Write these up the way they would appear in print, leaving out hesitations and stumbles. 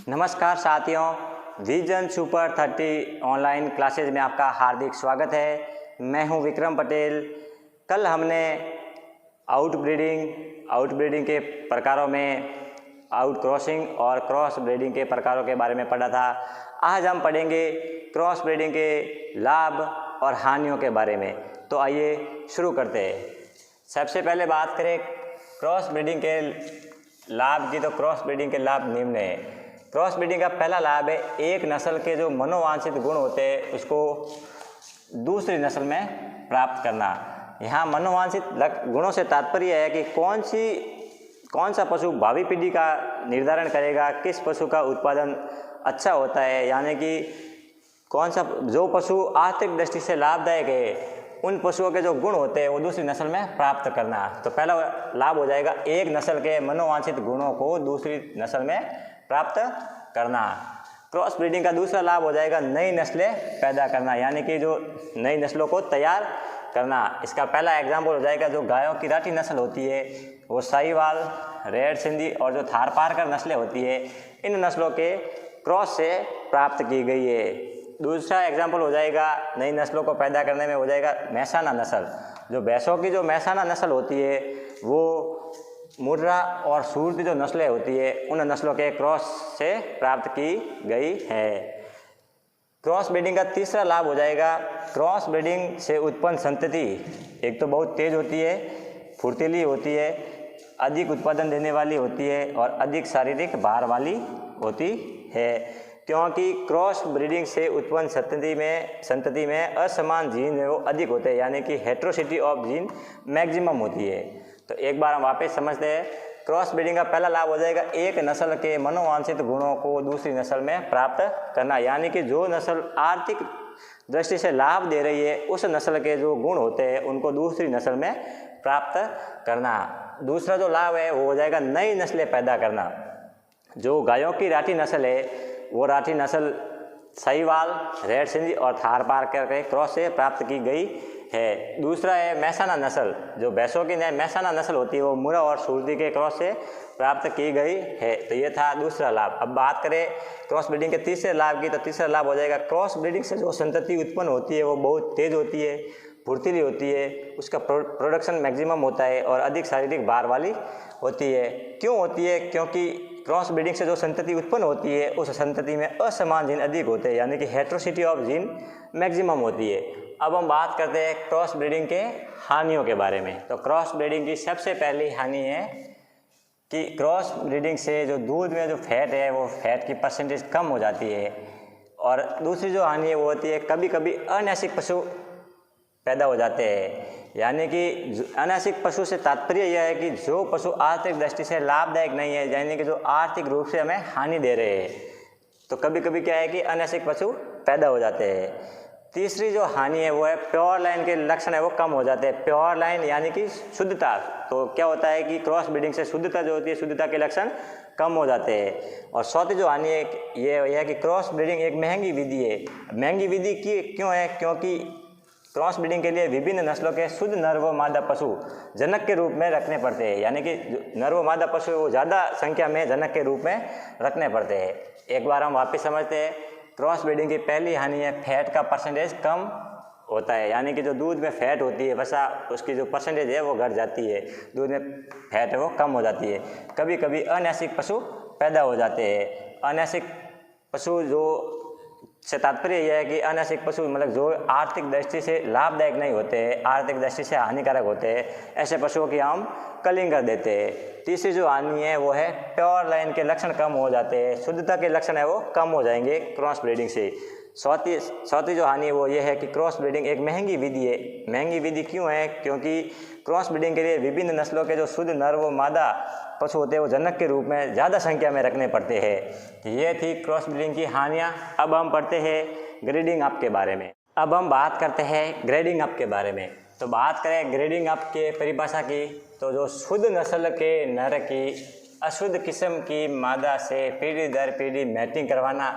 नमस्कार साथियों, vision super 30 online classes में आपका हार्दिक स्वागत है। मैं हूं विक्रम पटेल। कल हमने आउटब्रीडिंग के प्रकारों में आउट क्रॉसिंग और क्रॉस ब्रीडिंग के प्रकारों के बारे में पढ़ा था। आज हम पढ़ेंगे क्रॉस ब्रीडिंग के लाभ और हानियों के बारे में। तो आइए शुरू करते हैं। सबसे पहले बात करें क्रॉस ब्रीडिंग के लाभ की, तो क्रॉस ब्रीडिंग के लाभ निम्न है। क्रॉस ब्रीडिंग का पहला लाभ है, एक नस्ल के जो मनोवांछित गुण होते हैं उसको दूसरी नस्ल में प्राप्त करना। यहाँ मनोवांछित गुणों से तात्पर्य है कि कौन सा पशु भावी पीढ़ी का निर्धारण करेगा, किस पशु का उत्पादन अच्छा होता है, यानी कि जो पशु आर्थिक दृष्टि से लाभदायक है उन पशुओं के जो गुण होते हैं वो दूसरी नस्ल में प्राप्त करना। तो पहला लाभ हो जाएगा, एक नस्ल के मनोवांछित गुणों को दूसरी नस्ल में प्राप्त करना। क्रॉस ब्रीडिंग का दूसरा लाभ हो जाएगा, नई नस्लें पैदा करना, यानी कि जो नई नस्लों को तैयार करना। इसका पहला एग्जाम्पल हो जाएगा, जो गायों की राठी नस्ल होती है वो साहिवाल, रेड सिंधी और जो थारपारकर नस्लें होती है, इन नस्लों के क्रॉस से प्राप्त की गई है। दूसरा एग्जाम्पल हो जाएगा नई नस्लों को पैदा करने में हो जाएगा मेहसाना नस्ल। जो भैंसों की जो मेहसाना नस्ल होती है वो मुर्रा और सूरती जो नस्लें होती है उन नस्लों के क्रॉस से प्राप्त की गई है। क्रॉस ब्रीडिंग का तीसरा लाभ हो जाएगा, क्रॉस ब्रीडिंग से उत्पन्न संतति एक तो बहुत तेज होती है, फुर्तीली होती है, अधिक उत्पादन देने वाली होती है और अधिक शारीरिक भार वाली होती है। क्योंकि क्रॉस ब्रीडिंग से उत्पन्न संतति में असमान जीन वो अधिक होते हैं, यानी कि हेट्रोसिटी ऑफ जीन मैक्सिमम होती है। तो एक बार हम वापस समझते हैं। क्रॉस ब्रीडिंग का पहला लाभ हो जाएगा, एक नस्ल के मनोवांछित गुणों को दूसरी नस्ल में प्राप्त करना, यानी कि जो नस्ल आर्थिक दृष्टि से लाभ दे रही है उस नस्ल के जो गुण होते हैं उनको दूसरी नस्ल में प्राप्त करना। दूसरा जो लाभ है वो हो जाएगा, नई नस्लें पैदा करना। जो गायों की राठी नस्ल है वो राठी नस्ल साहिवाल, रेड सिंधी और थारपारकर के क्रॉस से प्राप्त की गई है। दूसरा है मेहसाना नस्ल। जो भैंसों की मेहसाना नस्ल होती है वो मुर्रा और सूरती के क्रॉस से प्राप्त की गई है। तो ये था दूसरा लाभ। अब बात करें क्रॉस ब्रीडिंग के तीसरे लाभ की, तो तीसरा लाभ हो जाएगा, क्रॉस ब्रीडिंग से जो संतति उत्पन्न होती है वो बहुत तेज होती है, फुर्तीली होती है, उसका प्रोडक्शन मैक्सिमम होता है और अधिक शारीरिक भार वाली होती है। क्यों होती है? क्योंकि क्रॉस ब्रीडिंग से जो संतति उत्पन्न होती है उस संतति में असमान जीन अधिक होते हैं, यानी कि हेट्रोसिटी ऑफ जीन मैक्सिमम होती है। अब हम बात करते हैं क्रॉस ब्रीडिंग के हानियों के बारे में। तो क्रॉस ब्रीडिंग की सबसे पहली हानि है कि क्रॉस ब्रीडिंग से जो दूध में जो फैट है वो फैट की परसेंटेज कम हो जाती है। और दूसरी जो हानि है वो होती है, कभी कभी अनैच्छिक पशु पैदा हो जाते हैं, यानी कि अनैच्छिक पशु से तात्पर्य यह है कि जो पशु आर्थिक दृष्टि से लाभदायक नहीं है, यानी कि जो आर्थिक रूप से हमें हानि दे रहे हैं। तो कभी कभी क्या है कि अनैच्छिक पशु पैदा हो जाते हैं। तीसरी जो हानि है वो है, प्योर लाइन के लक्षण है वो कम हो जाते हैं। प्योर लाइन यानी कि शुद्धता। तो क्या होता है कि क्रॉस ब्रीडिंग से शुद्धता जो होती है, शुद्धता के लक्षण कम हो जाते हैं। और चौथी जो हानि है ये है कि क्रॉस ब्रीडिंग एक महंगी विधि है। महंगी विधि क्यों है? क्योंकि क्रॉस ब्रीडिंग के लिए विभिन्न नस्लों के शुद्ध नर व मादा पशु जनक के रूप में रखने पड़ते हैं, यानी कि नर व मादा पशु वो ज़्यादा संख्या में जनक के रूप में रखने पड़ते हैं। एक बार हम वापस समझते हैं। क्रॉस ब्रीडिंग की पहली हानि है, फैट का परसेंटेज कम होता है, यानी कि जो दूध में फैट होती है वसा उसकी जो परसेंटेज है वो घट जाती है, दूध में फैट है वो कम हो जाती है। कभी कभी अनैच्छिक पशु पैदा हो जाते हैं। अनैच्छिक पशु जो से तात्पर्य यह है कि अनैच्छिक पशु मतलब जो आर्थिक दृष्टि से लाभदायक नहीं होते हैं, आर्थिक दृष्टि से हानिकारक होते हैं, ऐसे पशुओं की हम कलिंग कर देते हैं। तीसरी जो हानि है वो है, प्योर लाइन के लक्षण कम हो जाते हैं, शुद्धता के लक्षण है वो कम हो जाएंगे क्रॉस ब्रीडिंग से। चौथी जो हानि है वो ये है कि क्रॉस ब्रीडिंग एक महंगी विधि है। महंगी विधि क्यों है? क्योंकि क्रॉस ब्रीडिंग के लिए विभिन्न नस्लों के जो शुद्ध नर व मादा पशु होते हैं वो जनक के रूप में ज़्यादा संख्या में रखने पड़ते हैं। ये थी क्रॉस ब्रीडिंग की हानियाँ। अब हम पढ़ते हैं ग्रेडिंग अप के बारे में। अब हम बात करते हैं ग्रेडिंग अप के बारे में। तो बात करें ग्रेडिंग अप के परिभाषा की, तो जो शुद्ध नस्ल के नर की अशुद्ध किस्म की मादा से पीढ़ी दर पीढ़ी मैटिंग करवाना,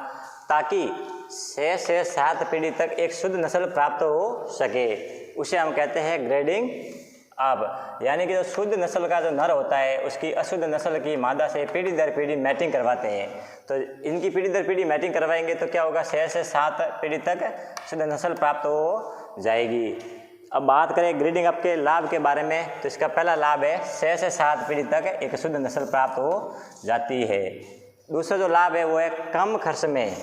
ताकि 6 से 7 पीढ़ी तक एक शुद्ध नस्ल प्राप्त हो सके, उसे हम कहते हैं ग्रेडिंग अब यानी कि जो शुद्ध नस्ल का जो नर होता है उसकी अशुद्ध नस्ल की मादा से पीढ़ी दर पीढ़ी मैटिंग करवाते हैं। तो इनकी पीढ़ी दर पीढ़ी मैटिंग करवाएंगे तो क्या होगा, 6 से 7 पीढ़ी तक शुद्ध नस्ल प्राप्त हो जाएगी। अब बात करें ग्रीडिंग अप के लाभ के बारे में, तो इसका पहला लाभ है 6 से 7 पीढ़ी तक एक शुद्ध नस्ल प्राप्त हो जाती है। दूसरा जो लाभ है वो है कम खर्च में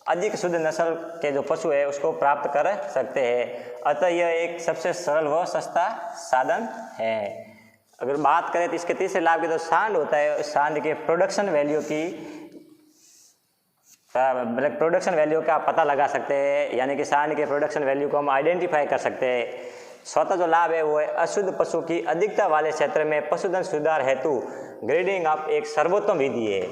अधिक शुद्ध नस्ल के जो पशु है उसको प्राप्त कर सकते हैं। अतः यह एक सबसे सरल व सस्ता साधन है। अगर बात करें तो इसके तीसरे लाभ के, तो सांड होता है, सांड के प्रोडक्शन वैल्यू का पता लगा सकते हैं, यानी कि सांड के प्रोडक्शन वैल्यू को हम आइडेंटिफाई कर सकते हैं। चौथा जो लाभ है वो है अशुद्ध पशु की अधिकता वाले क्षेत्र में पशुधन सुधार हेतु ग्रेडिंग अप एक सर्वोत्तम विधि है।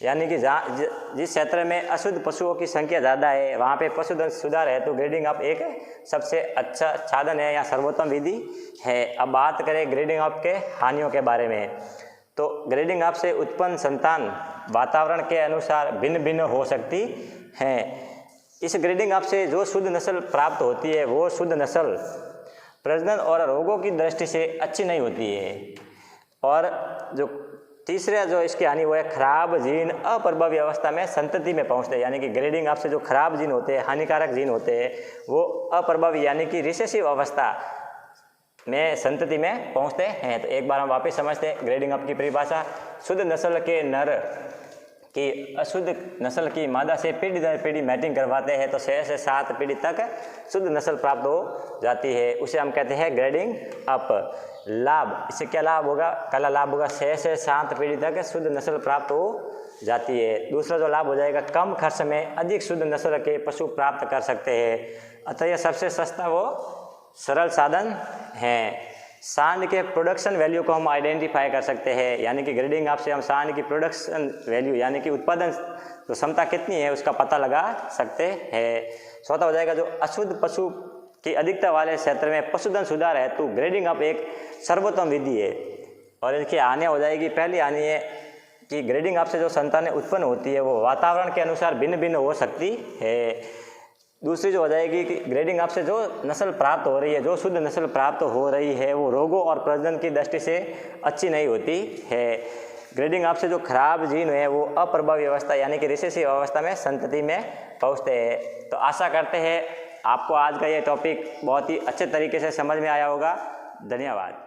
यानी कि जिस क्षेत्र में अशुद्ध पशुओं की संख्या ज़्यादा है वहाँ पे पशुधन सुधार है तो ग्रेडिंग अप एक सबसे अच्छा साधन है या सर्वोत्तम विधि है। अब बात करें ग्रेडिंग अप के हानियों के बारे में, तो ग्रेडिंग अप से उत्पन्न संतान वातावरण के अनुसार भिन्न भिन्न हो सकती हैं। इस ग्रेडिंग अप से जो शुद्ध नस्ल प्राप्त होती है वो शुद्ध नस्ल प्रजनन और रोगों की दृष्टि से अच्छी नहीं होती है। और जो तीसरा जो इसकी हानि वो है खराब जीन अप्रभावी अवस्था में संतति में पहुंचते हैं। यानी कि ग्रेडिंग अप से जो खराब जीन होते हैं, हानिकारक जीन होते हैं, वो अप्रभावी यानी कि रिसेसिव अवस्था में संतति में पहुंचते हैं। तो एक बार हम वापस समझते हैं ग्रेडिंग अप की परिभाषा। शुद्ध नस्ल के नर की अशुद्ध नस्ल की मादा से पीढ़ी दर पीढ़ी मैटिंग करवाते हैं तो 6 से 7 पीढ़ी तक शुद्ध नस्ल प्राप्त हो जाती है, उसे हम कहते हैं ग्रेडिंग अप। लाभ, इससे क्या लाभ होगा, पहला लाभ होगा 6 से 7 पीढ़ी तक शुद्ध नस्ल प्राप्त हो जाती है। दूसरा जो लाभ हो जाएगा कम खर्च में अधिक शुद्ध नस्ल के पशु प्राप्त कर सकते हैं। अतः यह सबसे सस्ता व सरल साधन है। सांड के प्रोडक्शन वैल्यू को हम आइडेंटिफाई कर सकते हैं, यानी कि ग्रेडिंग अप से हम सांड की प्रोडक्शन वैल्यू यानी कि उत्पादन जो क्षमता कितनी है उसका पता लगा सकते हैं। चौथा हो जाएगा जो अशुद्ध पशु की अधिकता वाले क्षेत्र में पशुधन सुधार है तो ग्रेडिंग अप एक सर्वोत्तम विधि है। और इसकी हानियाँ हो जाएगी, पहली हानि है कि ग्रेडिंग अप से जो संतानें उत्पन्न होती है वो वातावरण के अनुसार भिन्न भिन्न हो सकती है। दूसरी जो हो जाएगी कि ग्रेडिंग अप से जो नस्ल प्राप्त हो रही है, जो शुद्ध नस्ल प्राप्त हो रही है वो रोगों और प्रजनन की दृष्टि से अच्छी नहीं होती है। ग्रेडिंग अप से जो खराब जीन है वो अप्रभावी अवस्था यानी कि रिसेसिव अवस्था में संतति में पहुँचते हैं। तो आशा करते हैं आपको आज का ये टॉपिक बहुत ही अच्छे तरीके से समझ में आया होगा। धन्यवाद।